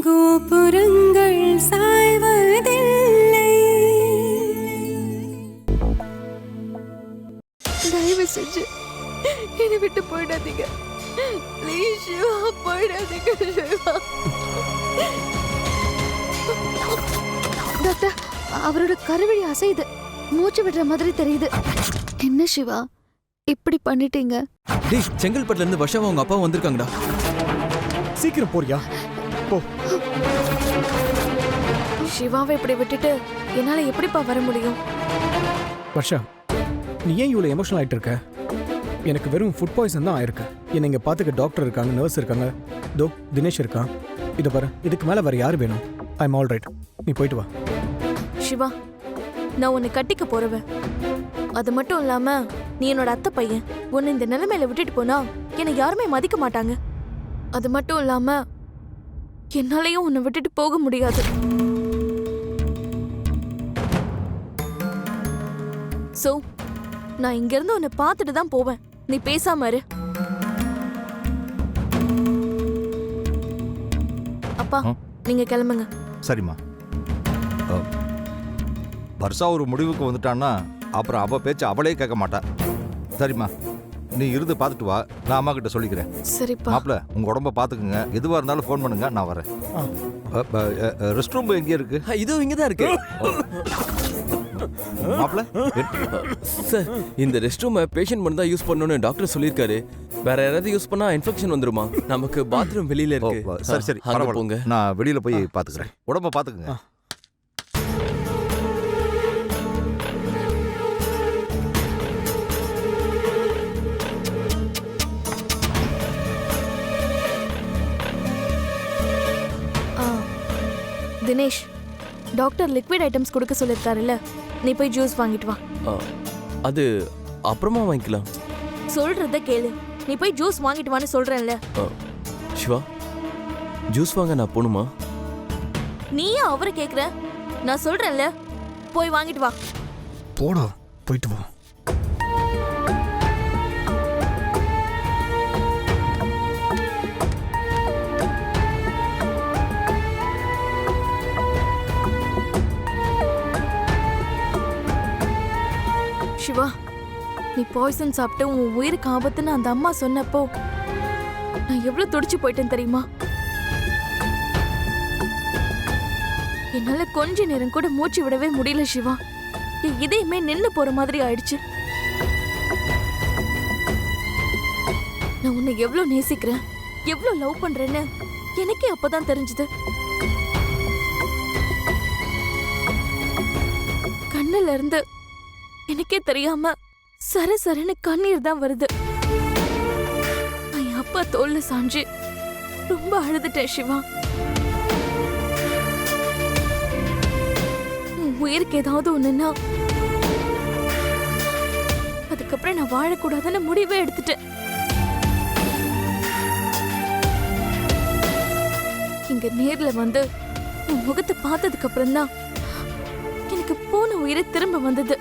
கோபுரங்கள் சாய்வதில்லை. தயவு செஞ்சு என்னை விட்டு போயிடாதீங்க. ப்ளீஸ் சிவா, போயிடாதீங்க சிவா. டாக்டர், அவரோட கருவழி அசையுது, மூச்சு விடுற மாதிரி தெரியுது. என்ன சிவா இப்படி பண்ணிட்டீங்க? டேய், செங்கல்பட்டுல இருந்து வர்ஷாவும் அவங்க அப்பா வந்திருக்காங்கடா. சீக்கிரம் போறியா? போ. சிவாவை இப்படி விட்டுட்டு என்னால எப்படிப்பா வர முடியும்? வர்ஷா, நீ ஏன் இவ்வளோ எமோஷனல் ஆகிட்டு இருக்க? எனக்கு வெறும் ஃபுட் பாய்சன் தான் ஆயிருக்கு. என்னை இங்கே பார்த்துக்க டாக்டர் இருக்காங்க, நர்ஸ் இருக்காங்க, தினேஷ் இருக்கான். இதை பாரு, இதுக்கு மேலே வேறு யார் வேணும்? I am all right. நீ போயிட்டு வா. சிவா, நான் உன்னை கட்டிக்க போறவன். அது மட்டும் இல்லாம நீ என்னோட அத்தை பையன். உன்னை இந்த நிலைமையில விட்டுட்டு போனா என்னை யாருமே மதிக்க மாட்டாங்க. அது மட்டும் இல்லாம என்னாலையும் உன்னை விட்டுட்டு போக முடியாது. சோ நான் இங்க இருந்து உன்னை பார்த்துட்டு தான் போவேன். நீ பேசாம இரு. அப்பா, நீங்க கிளம்புங்க. சரிம்மா. வர்ஷா ஒரு முடிவுக்கு வந்துட்டான்னா அப்புறம் அவ பேச்சு அவளே கேட்க மாட்டா. சரிம்மா, நீ இருந்து பார்த்துட்டு வா, நான் அம்மா கிட்ட சொல்லிக்கிறேன். சரிப்பா. மாப்பிள்ள, உங்க உடம்ப பார்த்துக்குங்க, எதுவாக இருந்தாலும் ஃபோன் பண்ணுங்க, நான் வரேன். ரெஸ்ட் ரூம் எங்கே இருக்கு? இதோ இங்கதான் இருக்கு. மாப்பிள்ள, சார், இந்த ரெஸ்ட் ரூமை பேஷண்ட் மட்டும் தான் யூஸ் பண்ணணும்னு டாக்டர் சொல்லியிருக்காரு. வேற யாராவது யூஸ் பண்ணா இன்ஃபெக்ஷன் வந்துருமா? நமக்கு பாத்ரூம் வெளியில இருக்கு. சரி சரி, அங்க போங்க. நான் வெளியில போய் பார்த்துக்கிறேன். உடம்ப பார்த்துக்குங்க. தினேஷ், டாக்டர் லிக்விட் ஐட்டம்ஸ் கொடுக்க சொல்லிருக்காருல்ல, நீ போய் ஜூஸ் வாங்கிட்டு வா. அது அப்புறமா வாங்கிக்கலாம். சொல்றத கேளு, நீ போய் ஜூஸ் வாங்கிட்டு வான்னு சொல்றேன்ல. சிவா, ஜூஸ் வாங்க நான் போணுமா? நீயே அவரை கேக்குற? நான் சொல்றேன்ல, போய் வாங்கிட்டு வா. போடா, போயிட்டு வா. சிவா, நீ பாய்சன் சாப்பிட்டு உன் உயிருக்கு ஆபத்துன்னு அந்த அம்மா சொன்னப்போ நான் எவ்வளவு துடிச்சு போயிட்டேன் தெரியுமா? என்னால கொஞ்ச நேரம் கூட மூச்சு விடவே முடியல சிவா. என் இதயமே நின்னு போற மாதிரி ஆயிடுச்சு. நான் உன்னை எவ்வளவு நேசிக்கிறேன், எவ்வளவு லவ் பண்றேன்னு எனக்கே அப்பதான் தெரிஞ்சது. கண்ணுல இருந்து எனக்கே தெரியாம சரசரன்னு கண்ணீர் தான் வருது. என் அப்பா தோல்ல சாஞ்சு ரொம்ப அழுதுட்டேன் சிவா. உயிருக்கு ஏதாவது ஒண்ணுன்னா அதுக்கப்புறம் நான் வாழக்கூடாதுன்னு முடிவே எடுத்துட்டேன். இங்க நேர்ல வந்து உன் முகத்தை பார்த்ததுக்கு அப்புறம் தான் எனக்கு போன உயிரை திரும்ப வந்தது.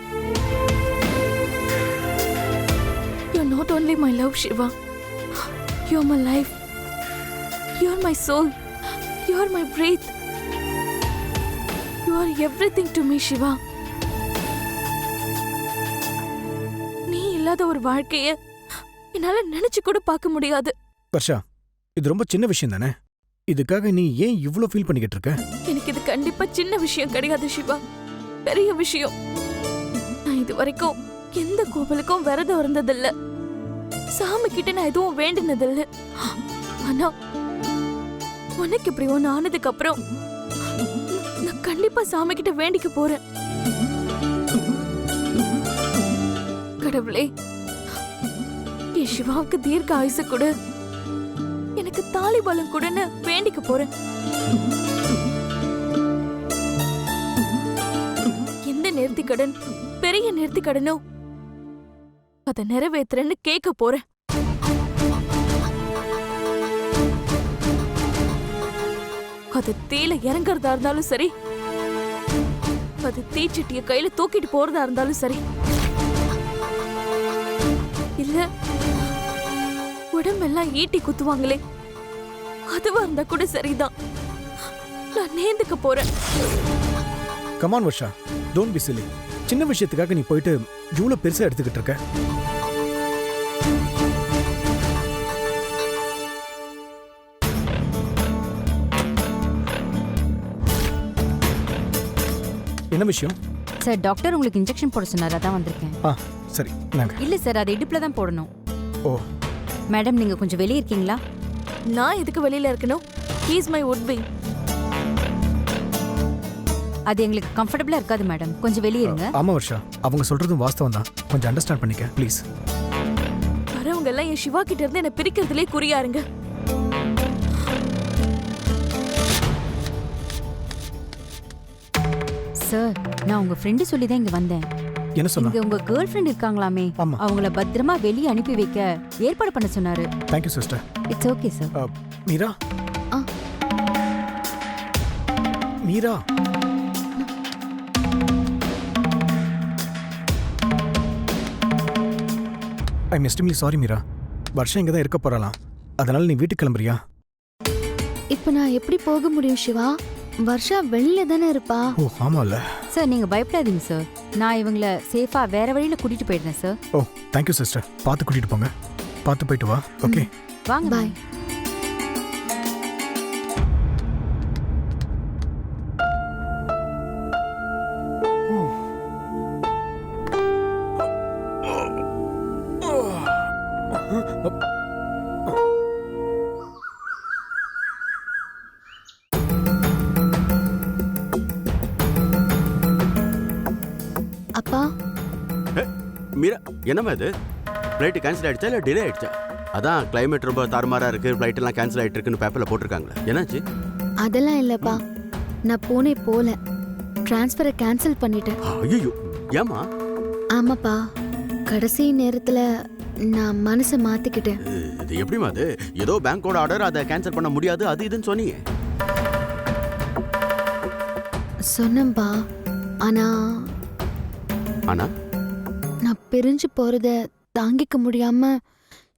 You're not only my love, Shiva. You're my life. You're my soul. You're my breath. You are everything to me, Shiva. நீ இல்லாத ஒரு வாழ்க்கைய என்னால நினைச்சு கூட பார்க்க முடியாது. வர்ஷா, இது ரொம்ப சின்ன விஷயம் தானே? இதுக்காக நீ ஏன் இவ்ளோ ஃபீல் பண்ணிக்கிட்டு இருக்க? எனக்கு இது கண்டிப்பா சின்ன விஷயம் கிடையாது சிவா, பெரிய விஷயம். நான் இது வரைக்கும் எந்த கோவிலுக்கும் விரதம் இருந்ததில்ல, சாமி கிட்ட நான் எதுவும் வேண்டினதில்ல. ஆனா உனக்கு இப்படி ஒண்ணு ஆனதுக்கு அப்புறம் நான் கண்டிப்பா சாமி கிட்ட வேண்டிக்க போறேன். கடவுளே, என் சிவாவுக்கு தீர்க்க ஆயுசு கொடு, எனக்கு தாலி பலம் கொடுன்னு வேண்டிக்க போறேன். எந்த நேர்த்திக்கடன் பெரிய நேர்த்திக்கடனோ அதை நிறைவேத்துறேன்னு கேட்க போறேன். அது தீல இறங்குறதா இருந்தாலும் சரி, அது தீச்சட்டிய கையில தூக்கிட்டு போறதா இருந்தாலும் சரி, இல்ல உடம்பெல்லாம் ஈட்டி குத்துவாங்களே அதுவா இருந்தா கூட சரிதான். நான் நேர்ந்துக்க போறேன். Come on Varsha, don't be chilli. சின்ன விஷயத்துக்காக நீ போயிட்டு இவ்வளோ பெருசா எடுத்துக்கிட்டு இருக்க. என்ன விஷயம்? சார் டாக்டர் உங்களுக்கு இன்ஜெக்ஷன் போட சொன்னார், அதான் வந்திருக்கேன். ஆ சரி, நாங்க. இல்ல சார், அது இடுப்புல தான் போடணும். ஓ மேடம் நீங்க கொஞ்சம் வெளியே இருக்கீங்களா? நான் எதுக்கு வெளியில இருக்கணும்? He is my would be. அது எங்களுக்கு கம்ஃபர்டபுளா இருக்காது மேடம், கொஞ்சம் வெளியே இருங்க. ஆமா வர்ஷா, அவங்க சொல்றதும் வாஸ்தவம் தான். கொஞ்சம் அண்டர்ஸ்டாண்ட் பண்ணிக்க ப்ளீஸ். வரவங்க எல்லாம் என் சிவா கிட்ட இருந்து என்ன பிரிக்கிறதுலே குறியாருங்க. சார், நான் உங்க ஃப்ரெண்டு சொல்லி தான் இங்க வந்தேன். என்ன சொன்னா? இங்க உங்க கேர்ள் ஃப்ரெண்ட் இருக்காங்களாமே, ஆமா. அவங்கள பத்திரமா வெளியே அனுப்பி வைக்க ஏற்பாடு பண்ண சொன்னாரு. Thank you sister. It's okay sir. Meera. ஆ. Meera. I'm extremely sorry Meera. வருஷம் இங்கே தான் இருக்க போறலாம். அதனால நீ வீட்டுக்கு கிளம்புறியா? இப்போ நான் எப்படி போக முடியும் சிவா? வர்ஷா வெளியில தானே இருப்பா. ஓ ஆமாம்ல. சார் நீங்க பயப்படாதீங்க சார், நான் இவங்கள சேஃபா வேற வழியில கூட்டிட்டு போயிடுறேன் சார். ஓ தேங்க்யூ சிஸ்டர். பார்த்து கூட்டிட்டு போங்க. பார்த்து போயிட்டு வா. ஓகே வாங்க. பாய். அப்பா மீரா, என்னம்மா இது? ஃப்ளைட்டு கேன்சல் ஆயிடுச்சா இல்லை டிலே ஆயிடுச்சா? அதான் கிளைமேட் ரொம்ப தாறுமாறா இருக்கு, ஃப்ளைட் எல்லாம் கேன்சல் ஆயிட்டு இருக்குன்னு பேப்பர்ல போட்டிருக்காங்களே, என்னாச்சு? அதெல்லாம் இல்லப்பா, நான் பூனே போல, டிரான்ஸ்ஃபரை கேன்சல் பண்ணிட்டேன். ஐயோ, ஏமா? ஆமாப்பா, கடைசி நேரத்துல நான் மனசை மாத்திக்கிட்டேன். இது எப்படிமா அது? ஏதோ பேங்கோட ஆர்டர், அதை கேன்சல் பண்ண முடியாது அது இதுன்னு சொன்னீங்க. சொன்னேன்பா, ஆனா ஆனா நான் பிரிஞ்சு போறத தாங்கிக்க முடியாம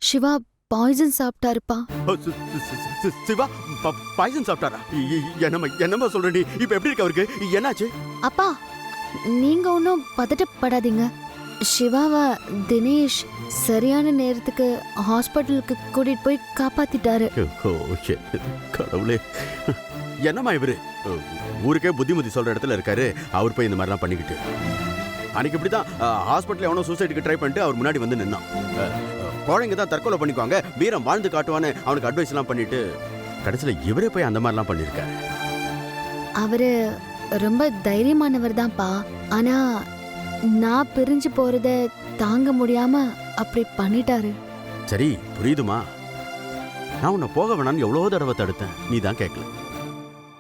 சிவா பாய்சன் சாப்பிட்டாருப்பா. சிவா பாய்சன் சாப்பிட்டாரா? என்னம்மா சொல்றீ? இப்ப எப்படி இருக்கு அவருக்கு? என்னாச்சு? அப்பா நீங்க ஒன்றும் பதட்டப்படாதீங்க. சிவாவை தினேஷ் சரியான நேரத்துக்கு ஹாஸ்பிட்டலுக்கு கூட்டிட்டு போய் காப்பாத்திட்டாரு. கடவுளே, என்னம்மா இவரு ஊருக்கே புத்திமதி சொல்ற இடத்துல இருக்காரு, அவர் போய் இந்த மாதிரிலாம் பண்ணிக்கிட்டு. அன்னைக்கு இப்படிதான் ஹாஸ்பிட்டல் எவனோ சூசைடுக்கு ட்ரை பண்ணிட்டு அவர் முன்னாடி வந்து நின்னான். குழந்தைங்க தான் தற்கொலை பண்ணிக்குவாங்க, வீரம் வாழ்ந்து காட்டுவான்னு அவனுக்கு அட்வைஸ் எல்லாம் பண்ணிட்டு கடைசியில இவரே போய் அந்த மாதிரிலாம் பண்ணிருக்காரு. அவரு ரொம்ப தைரியமானவர் தான்ப்பா, ஆனா நான் பிரிஞ்சு போறத தாங்க முடியாம அப்படி பண்ணிட்டாரு. சரி புரியுதுமா, நான் உன்னை போக வேணான்னு எவ்வளோ தடவை தடுத்தேன், நீ தான் கேட்கல.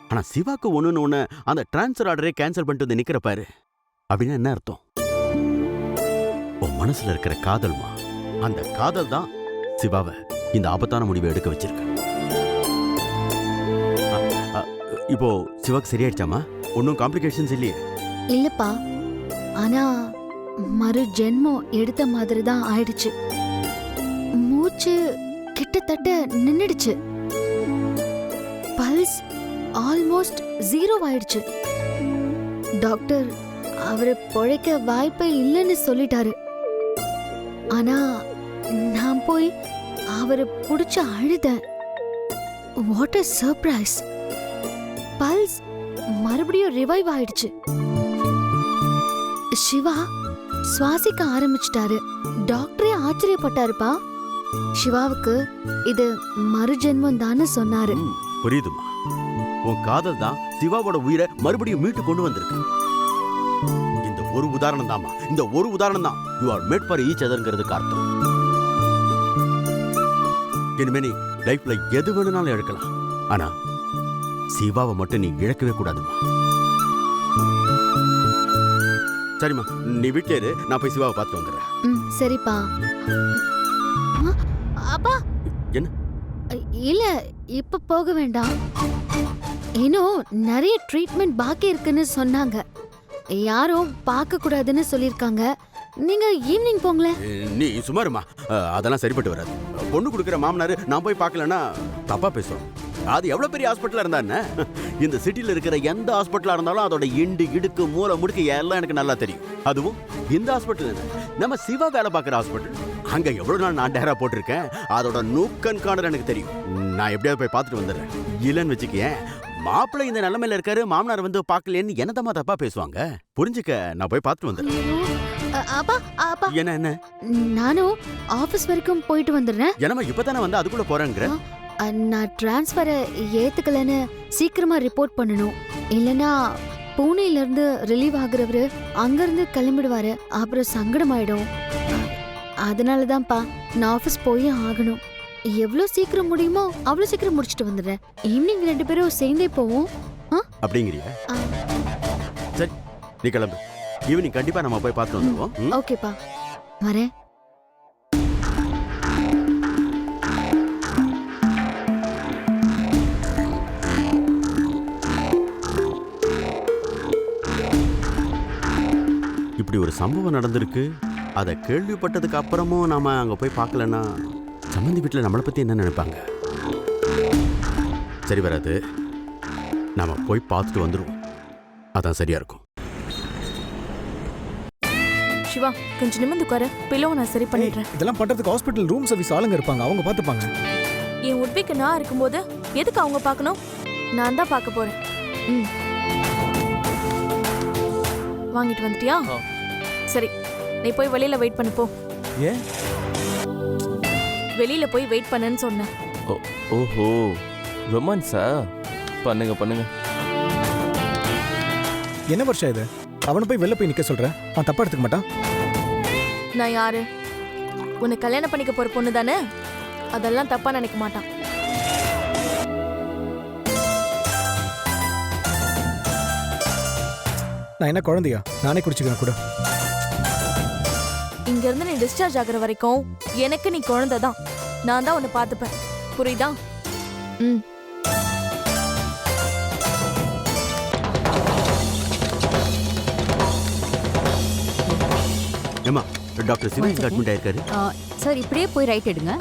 ஆனா சிவாக்கு ஒண்ணுன்னு ஒண்ணு அந்த டிரான்ஸ்ஃபர் ஆர்டரே கேன்சல் பண்ணிட்டு வந்து நிக்கிற பாரு, அப்படின்னு என்ன அர்த்தம்? உன் மனசுல இருக்கிற காதல்மா, அந்த காதல் தான் சிவாவை இந்த ஆபத்தான முடிவை எடுக்க வச்சிருக்கு. இப்போ சிவாக்கு சரியாயிடுச்சாமா? ஒன்னும் காம்ப்ளிகேஷன்ஸ் இல்லையே? இல்லப்பா, ஆனா மறு ஜென்மம் எடுத்த மாதிரி தான் ஆயிடுச்சு. மூச்சு கிட்டத்தட்ட நின்னுடுச்சு. பல்ஸ் ஆல்மோஸ்ட் 0 ஆயிடுச்சு. டாக்டர் அவரை பொழைக்க வாய்ப்பே இல்லைன்னு சொல்லிட்டாரு. ஆனா நான் போய் அவரை புடிச்சு அழுதேன். What a surprise! பல்ஸ் மறுபடியும் ரிவைவ் ஆயிடுச்சு. சிவா சுவாசிக்க ஆரம்பிச்சிட்டாரு. டாக்டரே ஆச்சரியப்பட்டாருப்பா. சிவாவுக்கு இது மறுஜென்மம் தானே சொன்னாரு. புரியுதுமா, உன் காதல் தான் சிவாவோட உயிரை மறுபடியும் மீட்டு கொண்டு வந்திருக்கு. இந்த ஒரு உதாரணம் தாமா, இந்த ஒரு உதாரணம் தான் you are made for each அதர்ங்கிறதுக்கு அர்த்தம். இனிமே நீ லைஃப்ல எது வேணும்னாலும் இழக்கலாம், ஆனா சிவாவை மட்டும் நீ இழக்கவே கூடாதுமா. சரிம்மா, நீ வீட்டிலே இரு, நான் போய் சிவாவை பார்த்து வந்துடுறேன். சரிப்பா. அப்பா என்ன? இல்ல, இப்ப போக வேண்டாம். இன்னும் நிறைய ட்ரீட்மெண்ட் பாக்கி இருக்குன்னு சொன்னாங்க. யாரும் பார்க்க கூடாதுன்னு சொல்லிருக்காங்க. நீங்க ஈவினிங் போங்களேன். நீ சுமாருமா, அதெல்லாம் சரிப்பட்டு வராது. பொண்ணு கொடுக்குற மாமனாரு நான் போய் பார்க்கலன்னா தப்பா பேசுறோம். அது எவ்வளவு பெரிய ஹாஸ்பிட்டலா இருந்தா என்ன? இந்த சிட்டில இருக்கிற எந்த ஹாஸ்பிட்டலா இருந்தாலும் அதோட இண்டு இடுக்கு மூலை முடுக்கு எல்லாம் எனக்கு நல்லா தெரியும். அதுவும் இந்த ஹாஸ்பிட்டல் என்ன, நம்ம சிவா வேலை பார்க்குற ஹாஸ்பிட்டல். அங்க எவ்வளவு நாள் நான் டேரா போட்டிருக்கேன், அதோட நூக்கன் கார்னர் எனக்கு தெரியும். நான் எப்படியாவது போய் பார்த்துட்டு வந்துடுறேன். இல்லைன்னு வச்சுக்கேன், மாப்பிள்ளை இந்த நிலைமையில இருக்காரு, மாமனார் வந்து பார்க்கலன்னு என்னதமா தப்பா பேசுவாங்க. புரிஞ்சுக்க, நான் போய் பார்த்துட்டு வந்துடுறேன். அப்பா அப்பா என்ன என்ன நானும் ஆபீஸ் வரைக்கும் போயிட்டு வந்துடுறேன். என்னம்மா இப்பதானே வந்து அதுக்குள்ள போறேங்கிற? நான் டிரான்ஸ்ஃபரை ஏத்துக்கலன்னு சீக்கிரமா ரிப்போர்ட் பண்ணணும். இல்லனா பூனேல இருந்து ரிலீவ் ஆகுறவரு அங்கிருந்து கிளம்பிடுவாரு. அப்புறம் சங்கடமாயிடும். அதனால தான்ப்பா நான் ஆபீஸ் போய் ஆகணும். எவ்வளவு சீக்கிரம் முடியுமோ அவ்வளவு சீக்கிரம் முடிச்சிட்டு வந்துடுறேன். ஈவினிங் 2 பேரும் சேர்ந்தே போவோம். அப்படிங்கிறியா? சரி, நீ கிளம்பு. ஈவினிங் கண்டிப்பா நம்ம போய் பார்த்து வந்துடுவோம். ஓகேப்பா, வரேன். இப்படி ஒரு சம்பவம் நடந்திருக்கு. அதை கேள்விப்பட்டதுக்கு அப்புறமும் நாம அங்க போய் பார்க்கலன்னா சம்மந்தி வீட்டில் நம்மளை பத்தி என்ன நினைப்பாங்க? சரி வராது, நாம போய் பார்த்துட்டு வந்துடுவோம். அதான் சரியா இருக்கும். சிவா, கொஞ்சம் நிமிர்ந்து உட்காரு. பில்லோ நான் சரி பண்ணிடுறேன். இதெல்லாம் பண்றதுக்கு ஹாஸ்பிட்டல் ரூம் சர்வீஸ் ஆளுங்க இருப்பாங்க, அவங்க பார்த்துப்பாங்க. என் உட்பிக்கு நான் இருக்கும்போது எதுக்கு அவங்க பார்க்கணும்? நான் தான் பார்க்க போறேன். வாங்கிட்டு வந்துட்டியா? சரி, நீ போய் வெளியில வெயிட் பண்ணு போ. ஏன்? வெளியில போய் வெயிட் பண்ணுன்னு சொன்னேன். ஓஹோ, ரொமான்ஸா? பண்ணுங்க பண்ணுங்க. என்ன வருஷம் இது? அவனை போய் வெளில போய் நிக்க சொல்றேன், அவன் தப்பா எடுத்துக்க மாட்டான். நான் யாரு? உன்னை கல்யாணம் பண்ணிக்க போற பொண்ணு தானே? அதெல்லாம் தப்பா நினைக்க மாட்டான். நான் என்ன குழந்தையா? நானே குடிச்சுக்கிறேன் கூட. இங்க இருந்து நீ டிஸ்சார்ஜ் ஆகுற வரைக்கும் எனக்கு நீ குழந்தை தான். நான் தான் உன்னை பார்த்துப்பேன். புரியுதா? ஏமா, டாக்டர் சிவா இங்க அட்மிட் ஆயிருக்காரு. சார், இப்படியே போய் ரைட் எடுங்க.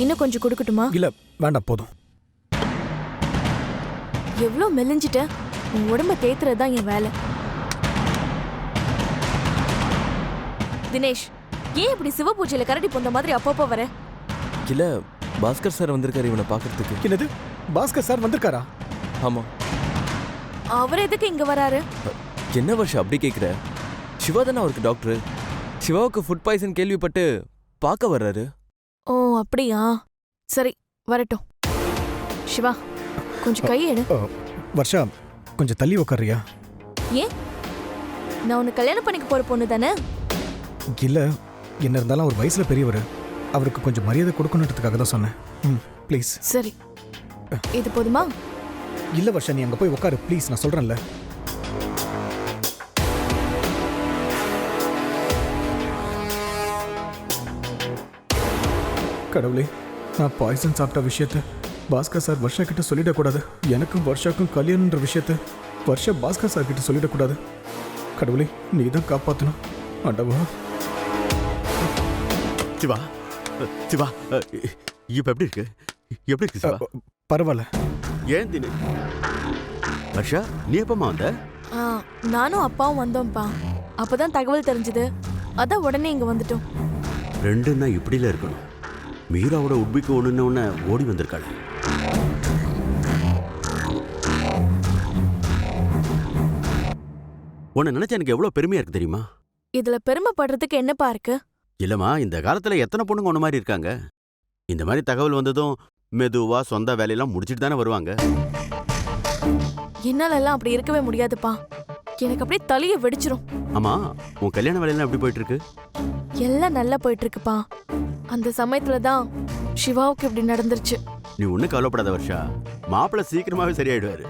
இன்னும் கொஞ்சம் கொடுக்கட்டுமா? இல்ல வேண்டாம், போதும். எவ்வளவு மெலிஞ்சிட்ட. உன் உடம்ப தேத்துறது தான் என் வேலை. தினேஷ், ஏன் இப்படி சிவ பூஜையில கரடி பொந்த மாதிரி அப்பப்போ வர? இல்ல, பாஸ்கர் சார் வந்திருக்காரு இவனை பார்க்கறதுக்கு. என்னது, பாஸ்கர் சார் வந்திருக்காரா? ஆமா. அவர் எதுக்கு இங்க வராரு? என்ன வருஷம் அப்படி கேட்குற? சிவா தானே அவருக்கு டாக்டர். சிவாவுக்கு ஃபுட் பாய்சன் கேள்விப்பட்டு பார்க்க வர்றாரு. ஓ அப்படியா? சரி, வரட்டும். சிவா, கொஞ்சம் கை எடு. வர்ஷா, கொஞ்சம் தள்ளி உட்காரியா? ஏன்? நான் உன்னை கல்யாணம் பண்ணிக்க போற பொண்ணு தானே? இல்ல, என்ன இருந்தாலும் அவர் வயசுல பெரியவர், அவருக்கு கொஞ்சம் மரியாதை கொடுக்கணுன்றதுக்காக தான் சொன்னேன். ப்ளீஸ். சரி, இது போதுமா? இல்ல வர்ஷா, நீ அங்க போய் உட்காரு ப்ளீஸ், நான் சொல்றேன்ல. கடவுளே, நான் பாய்சன் சாப்பிட்ட விஷயத்த பாஸ்கர் சார் வர்ஷா கிட்ட சொல்லிடக்கூடாது. எனக்கும் வர்ஷாக்கும் கல்யாணன்ற விஷயத்த வர்ஷா பாஸ்கர் சார் கிட்ட சொல்லிடக்கூடாது. கடவுளே, நீ தான் காப்பாற்றணும். ஆண்டவா. சிவா, சிவா, இப்ப எப்படி இருக்கு? எப்படி இருக்கு சிவா? பரவாயில்ல. ஏன் தினு? வர்ஷா, நீ எப்பமா வந்த? நானும் அப்பாவும் வந்தோம்ப்பா. அப்பதான் தகவல் தெரிஞ்சது. அதான் உடனே இங்க வந்துட்டோம். ரெண்டுன்னா இப்படில இருக்கணும். மீராவோட உட்பிக்கு ஒண்ணுன்னு ஓடி வந்திருக்காள். உன்னை நினைச்சா எனக்கு எவ்வளவு பெருமையா இருக்கு தெரியுமா? இதுல பெருமைப்படுறதுக்கு என்னப்பா இருக்கு? இல்லம்மா, இந்த காலத்துல எத்தனை பொண்ணுங்க ஒண்ணு மாதிரி இருக்காங்க. இந்த மாதிரி தகவல் வந்ததும் மெதுவா சொந்த வேலையெல்லாம் முடிச்சிட்டு தானே வருவாங்க. என்னால எல்லாம் அப்படி இருக்கவே முடியாதுப்பா. எனக்கு அப்படியே தலைய வெடிச்சிரும். ஆமா, உன் கல்யாண வேலையெல்லாம் எப்படி போயிட்டு இருக்கு? எல்லாம் நல்லா போயிட்டு இருக்குப்பா. அந்த சமயத்துலதான் சிவாவுக்கு இப்படி நடந்துருச்சு. நீ ஒன்னும் கவலைப்படாத வர்ஷா, மாப்பிள்ளை சீக்கிரமாவே சரியாயிடுவாரு.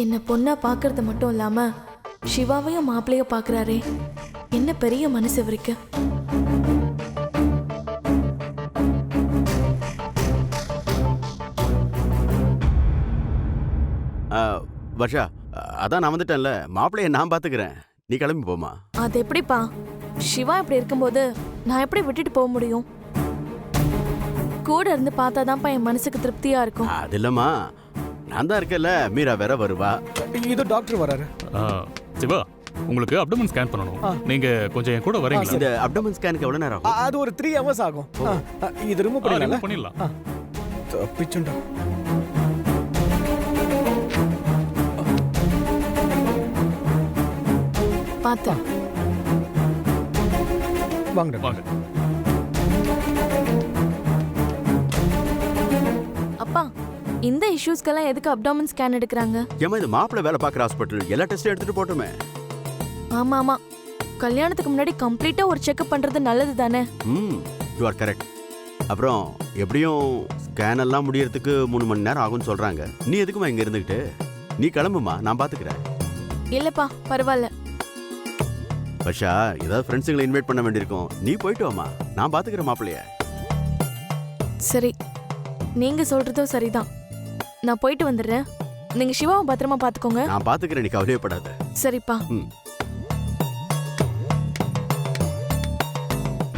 என்ன பொண்ணா பாக்குறது மட்டும் இல்லாம சிவாவையும் மாப்பிள்ளைய பாக்குறாரே, என்ன பெரிய மனசு இவருக்கு. வர்ஷா, அதான் நான் வந்துட்டேன்ல, மாப்பிள்ளைய நான் பாத்துக்கிறேன். நீ கிளம்பி போமா. அது எப்படிப்பா? சிவா இப்படி இருக்கும்போது நான் எப்படி விட்டுட்டு போக முடியும்? கூட இருந்து பார்த்தாதான்ப்பா என் மனசுக்கு திருப்தியா இருக்கும். அது இல்லம்மா, நான் தான் இருக்கேன்ல, மீரா வேற வருவா. இதோ டாக்டர் வராரு. சிவா, உங்களுக்கு அப்டமன் ஸ்கேன் பண்ணணும். நீங்க கொஞ்சம் என் கூட வரீங்களா? இந்த அப்டமன் ஸ்கேனுக்கு எவ்வளவு நேரம் ஆகும்? அது ஒரு 3 hours ஆகும். இது ரிமூவ் பண்ணிடலாம். பண்ணிடலாம். தப்பிச்சுண்டா. பார்த்தா வாங்க வாங்க. அப்பா, இந்த இஷ்யூஸ்க்கெல்லாம் எதுக்கு அப்டாமன் ஸ்கேன் எடுக்கிறாங்க? ஏமா இது மாப்பிள்ளை வேலை பார்க்குற ஹாஸ்பிட்டல், எல்லா டெஸ்ட்டும் எடுத்துட்டு போட்டுமே. ஆமா ஆமா, கல்யாணத்துக்கு முன்னாடி கம்ப்ளீட்டா ஒரு செக்அப் பண்றது நல்லது தானே? You are correct. அப்புறம் எப்படியும் ஸ்கேன் எல்லாம் முடியறதுக்கு 3 மணி நேரம் ஆகும்னு சொல்றாங்க. நீ எதுக்குமா இங்க இருந்துகிட்டு? நீ கிளம்புமா, நான் பாத்துக்கிறேன். இல்லப்பா, பரவாயில்ல. பஷா, ஏதாவது ஃப்ரெண்ட்ஸுங்களை இன்வைட் பண்ண வேண்டியிருக்கும். நீ போயிட்டு வாமா, நான் பாத்துக்கிறேன் மாப்பிள்ளைய. சரி, நீங்க சொல்றதும் சரிதான். நான் போயிட்டு வந்துடுறேன். நீங்க சிவாவை பத்திரமா பாத்துக்கோங்க. நான் பாத்துக்கிறேன், நீ கவலையப்படாத. சரிப்பா.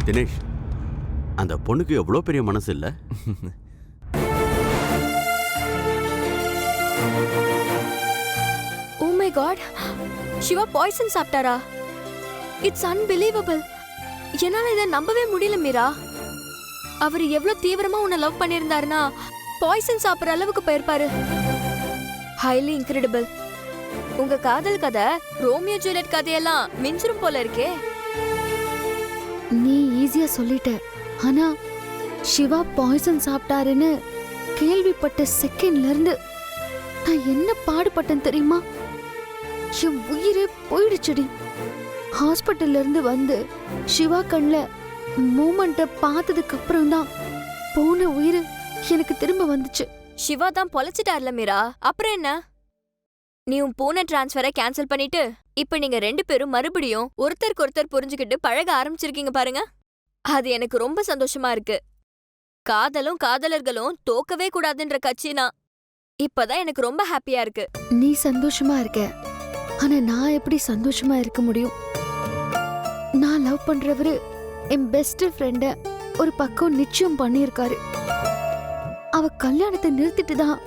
தினேஷ், அந்த பொண்ணுக்கு எவ்வளோ பெரிய மனசு இல்ல? Oh my god, Siva poison சாப்பிட்டாரா? It's unbelievable. என்னால இதை நம்பவே முடியல மீரா. அவர் எவ்வளவு தீவிரமா உன்னை லவ் பண்ணியிருந்தாருன்னா பாய்சன் சாப்பிட்ற அளவுக்கு போயிருப்பாரு. Highly incredible. உங்க காதல் கதை ரோமியோ ஜூலியட் கதையெல்லாம் மிஞ்சிரும் போல இருக்கே. நீ ஈஸியா சொல்லிட்ட. ஆனா சிவா பாய்சன் சாப்பிட்டாருன்னு கேள்விப்பட்ட செகண்ட்ல இருந்து நான் என்ன பாடுபட்டேன் தெரியுமா? என் உயிரே போயிடுச்சுடி. ஹாஸ்பிட்டல்ல இருந்து வந்து சிவா கண்ல மூமெண்ட்டை பார்த்ததுக்கு அப்புறம் தான் போன உயிர் எனக்கு திரும்ப வந்துச்சு. சிவா தான் பொழைச்சிட்டார்ல மீரா, அப்புறம் என்ன? நீ உன் பூனை டிரான்ஸ்ஃபரை கேன்சல் பண்ணிட்டு இப்ப நீங்க 2 பேரும் மறுபடியும் ஒருத்தருக்கு ஒருத்தர் புரிஞ்சுக்கிட்டு பழக ஆரம்பிச்சிருக்கீங்க பாருங்க. அது எனக்கு ரொம்ப சந்தோஷமா இருக்கு. காதலும் காதலர்களும் தோக்கவே கூடாதுன்ற கட்சினா இப்பதான் எனக்கு ரொம்ப ஹாப்பியா இருக்கு. நீ சந்தோஷமா இருக்க, ஆனா நான் எப்படி சந்தோஷமா இருக்க முடியும்? நான் லவ் பண்றவரு என் பெஸ்ட் ஃப்ரெண்ட ஒரு பக்கம் நிச்சயம் பண்ணியிருக்காரு. அவ கல்யாணத்தை நிறுத்திட்டு தான்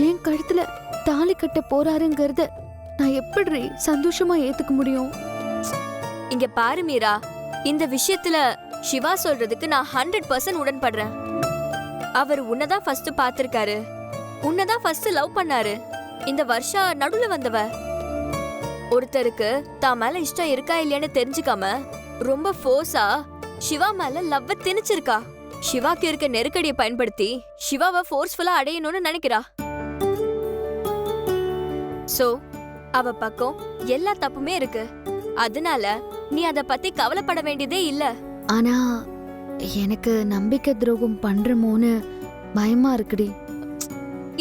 என் கழுத்துல தாலி கட்ட போறாருங்கிறத நான் எப்படி சந்தோஷமா ஏத்துக்க முடியும்? இங்க பாரு மீரா, இந்த விஷயத்துல சிவா சொல்றதுக்கு நான் 100% உடன்படுறேன். அவர் உன்னதான் ஃபர்ஸ்ட் பாத்திருக்காரு, உன்னதான் ஃபர்ஸ்ட் லவ் பண்ணாரு. இந்த வருஷா நடுவுல வந்தவ. ஒருத்தருக்கு தான் மேல இஷ்டம் இருக்கா இல்லையான்னு தெரிஞ்சுக்காம ரொம்ப ஃபோர்ஸா சிவா மேல லவ்வ திணிச்சிருக்கா. சிவாக்கு இருக்க நெருக்கடியை பயன்படுத்தி சிவாவை ஃபோர்ஸ்ஃபுல்லா அடையணும்னு நினைக்கிறா. சோ அவ பக்கம் எல்லா தப்புமே இருக்கு. அதனால நீ அத பத்தி கவலைப்பட வேண்டியதே இல்ல. ஆனா எனக்கு நம்பிக்கை துரோகம் பண்றமோன்னு பயமா இருக்குடி.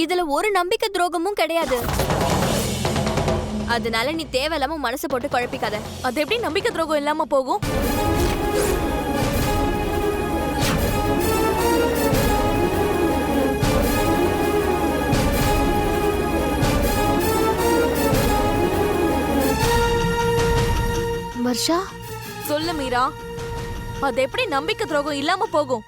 இதுல ஒரு நம்பிக்கை துரோகமும் கிடையாது. அதனால நீ தேவையில்லாம மனசு போட்டு குழப்பிக்காத. அது எப்படி நம்பிக்கை துரோகம் இல்லாம போகும்? வர்ஷா, சொல்லு மீரா, அது எப்படி நம்பிக்கை துரோகம் இல்லாம போகும்?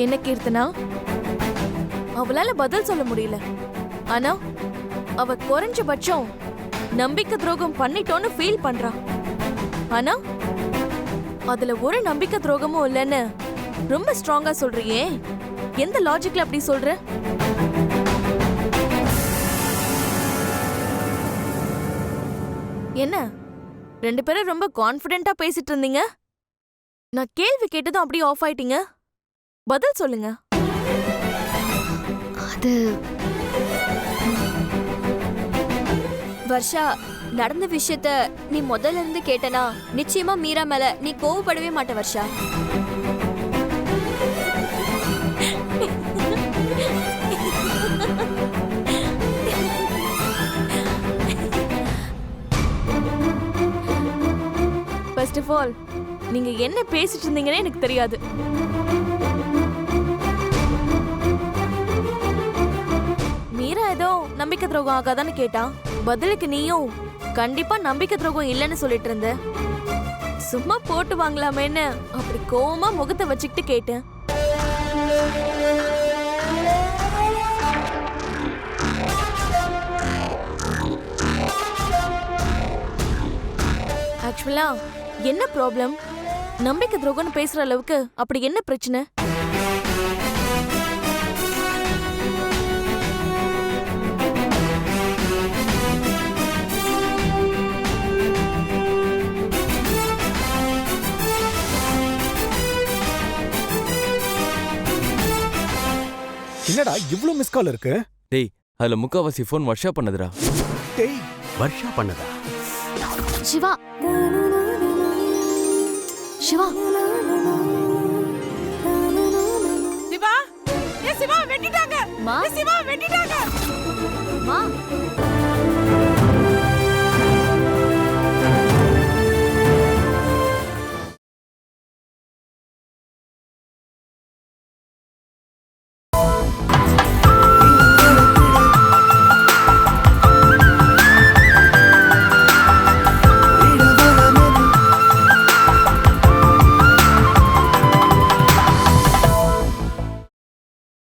என்ன கீர்த்தனா, அவளால பதில் சொல்ல முடியல. ஆனா அவ குறைஞ்சபட்சம் நம்பிக்கை துரோகம் பண்ணிட்டோன்னு ஃபீல் பண்றா. ஆனா அதுல ஒரு நம்பிக்கை துரோகமும் இல்லைன்னு ரொம்ப ஸ்ட்ராங்கா சொல்றியே, எந்த லாஜிக்ல அப்படி சொல்ற? என்ன 2 பேரும் ரொம்ப கான்ஃபிடென்ட்டா பேசிட்டு இருந்தீங்க, நான் கேள்வி கேட்டதும் அப்படியே ஆஃப் ஆயிட்டீங்க. பதில் சொல்லுங்க. அது வர்ஷா, நடந்த விஷயத்த நீ முதல்ல இருந்து கேட்டனா நிச்சயமா மீரா மேல நீ கோவப்படவே மாட்ட வர்ஷா. ஃபர்ஸ்ட் ஆஃப் ஆல், நீங்க என்ன பேசிட்டு இருந்தீங்கன்னு எனக்கு தெரியாது. நம்பிக்கை துரோகம் ஆகாதான்னு கேட்டான். பதிலுக்கு நீயும் கண்டிப்பா நம்பிக்கை துரோகம் இல்லைன்னு சொல்லிட்டு இருந்த. சும்மா போட்டு வாங்கலாமேன்னு அப்படி கோவமா முகத்தை வச்சுக்கிட்டு கேட்டேன். ஆக்சுவலா என்ன ப்ராப்ளம்? நம்பிக்கை துரோகம்னு பேசுற அளவுக்கு அப்படி என்ன பிரச்சனை? என்னடா இவ்ளோ மிஸ் கால் இருக்கு? டேய் அதுல முக்காவாசி ஃபோன் வர்ஷா பண்ணதுடா. டேய் வர்ஷா பண்ணதா? சிவா சிவா